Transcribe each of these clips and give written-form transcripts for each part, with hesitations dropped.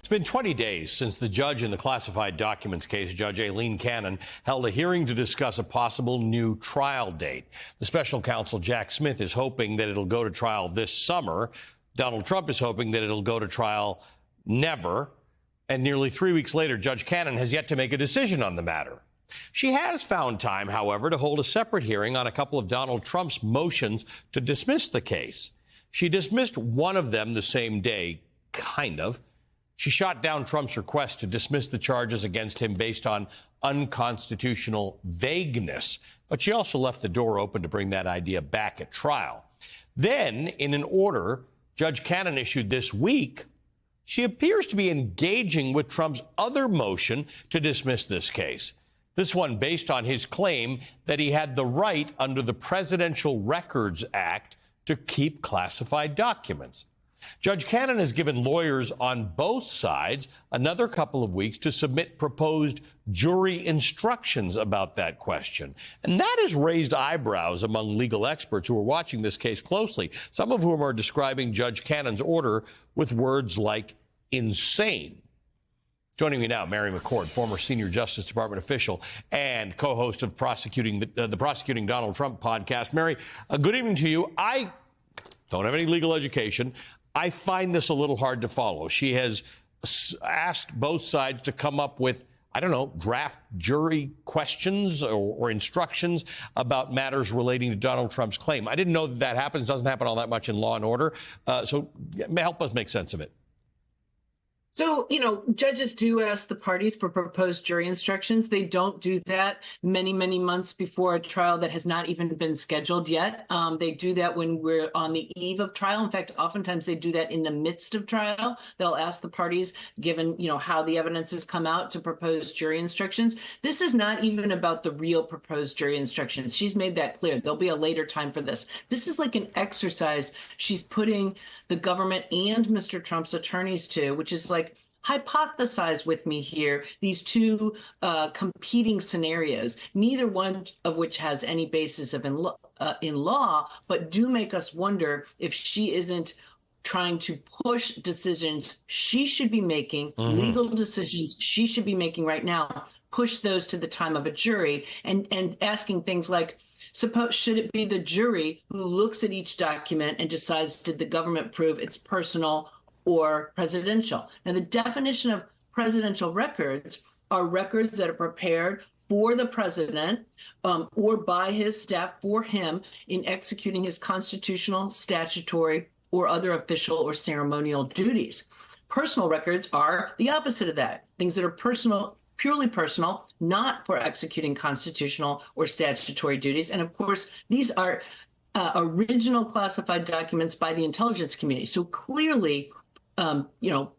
It's been 20 days since the judge in the classified documents case, Judge Aileen Cannon, held a hearing to discuss a possible new trial date. The special counsel, Jack Smith, is hoping that it'll go to trial this summer. Donald Trump is hoping that it'll go to trial never. And nearly 3 weeks later, Judge Cannon has yet to make a decision on the matter. She has found time, however, to hold a separate hearing on a couple of Donald Trump's motions to dismiss the case. She dismissed one of them the same day, kind of. She shot down Trump's request to dismiss the charges against him based on unconstitutional vagueness. But she also left the door open to bring that idea back at trial. Then, in an order Judge Cannon issued this week, she appears to be engaging with Trump's other motion to dismiss this case. This one based on his claim that he had the right under the Presidential Records Act to keep classified documents. Judge Cannon has given lawyers on both sides another couple of weeks to submit proposed jury instructions about that question. And that has raised eyebrows among legal experts who are watching this case closely, some of whom are describing Judge Cannon's order with words like insane. Joining me now, Mary McCord, former senior Justice Department official and co-host of the Prosecuting Donald Trump podcast. Mary, good evening to you. I don't have any legal education. I find this a little hard to follow. She has asked both sides to come up with, I don't know, draft jury questions or instructions about matters relating to Donald Trump's claim. I didn't know that happens. Doesn't happen all that much in Law and Order. So help us make sense of it. So, judges do ask the parties for proposed jury instructions. They don't do that many, many months before a trial that has not even been scheduled yet. They do that when we're on the eve of trial. In fact, oftentimes they do that in the midst of trial. They'll ask the parties, given, how the evidence has come out, to propose jury instructions. This is not even about the real proposed jury instructions. She's made that clear. There'll be a later time for this. This is like an exercise she's putting the government and Mr. Trump's attorneys to, which is like, hypothesize with me here these two competing scenarios, neither one of which has any basis in law, but do make us wonder if she isn't trying to push decisions she should be making, legal decisions she should be making right now, push those to the time of a jury, and asking things like, should it be the jury who looks at each document and decides, did the government prove it's personal or presidential? Now, the definition of presidential records are records that are prepared for the president or by his staff for him in executing his constitutional, statutory, or other official or ceremonial duties. Personal records are the opposite of that, things that are personal, purely personal, not for executing constitutional or statutory duties. And of course, these are original classified documents by the intelligence community. So clearly,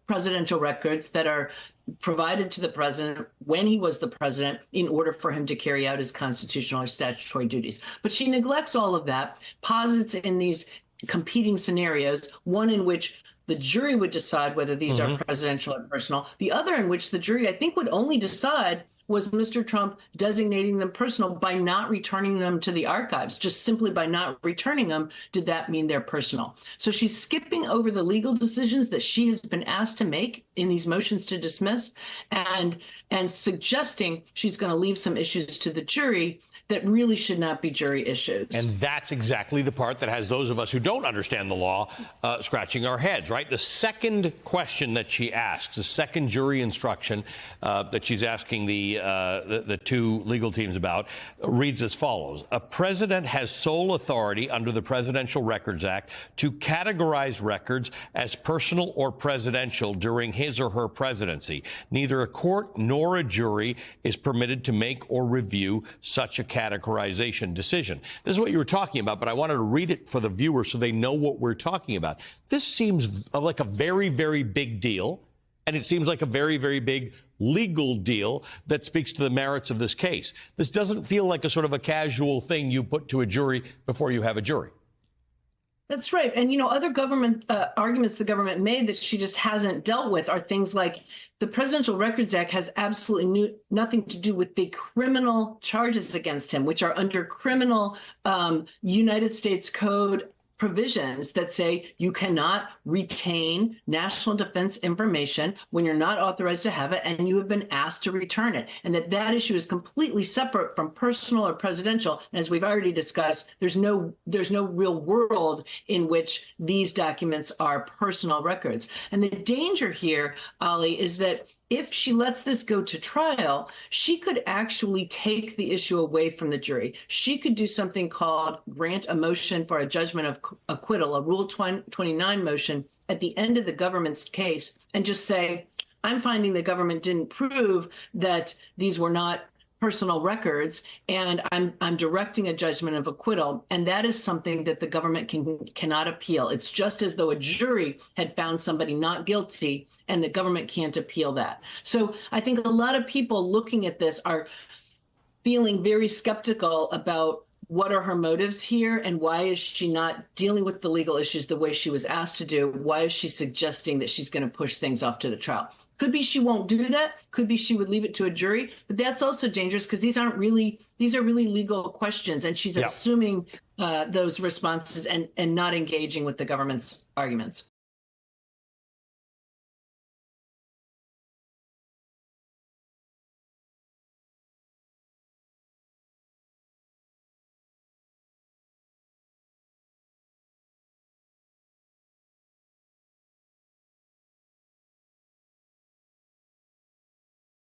presidential records that are provided to the president when he was the president in order for him to carry out his constitutional or statutory duties. But she neglects all of that, posits in these competing scenarios, one in which the jury would decide whether these are presidential or personal, the other in which the jury, I think, would only decide was Mr. Trump designating them personal by not returning them to the archives. Just simply by not returning them, did that mean they're personal? So she's skipping over the legal decisions that she has been asked to make in these motions to dismiss and suggesting she's going to leave some issues to the jury that really should not be jury issues. And that's exactly the part that has those of us who don't understand the law scratching our heads, right? The second question that she asks, the second jury instruction that she's asking the two legal teams about, reads as follows. A president has sole authority under the Presidential Records Act to categorize records as personal or presidential during his or her presidency. Neither a court nor a jury is permitted to make or review such a categorization decision. This is what you were talking about, but I wanted to read it for the viewers so they know what we're talking about. This seems like a very, very big deal, and it seems like a very, very big legal deal that speaks to the merits of this case. This doesn't feel like a sort of a casual thing you put to a jury before you have a jury. That's right. And, other government arguments the government made that she just hasn't dealt with are things like the Presidential Records Act has absolutely nothing to do with the criminal charges against him, which are under criminal United States Code provisions that say you cannot retain national defense information when you're not authorized to have it and you have been asked to return it, and that issue is completely separate from personal or presidential. As we've already discussed, there's no real world in which these documents are personal records. And the danger here, Ali, is that if she lets this go to trial, she could actually take the issue away from the jury. She could do something called grant a motion for a judgment of acquittal, a Rule 29 motion at the end of the government's case, and just say, I'm finding the government didn't prove that these were not personal records, and I'm directing a judgment of acquittal, and that is something that the government cannot appeal. It's just as though a jury had found somebody not guilty, and the government can't appeal that. So I think a lot of people looking at this are feeling very skeptical about what are her motives here, and why is she not dealing with the legal issues the way she was asked to do? Why is she suggesting that she's going to push things off to the trial? Could be she won't do that. Could be she would leave it to a jury. But that's also dangerous because these are really legal questions, and she's assuming those responses and not engaging with the government's arguments.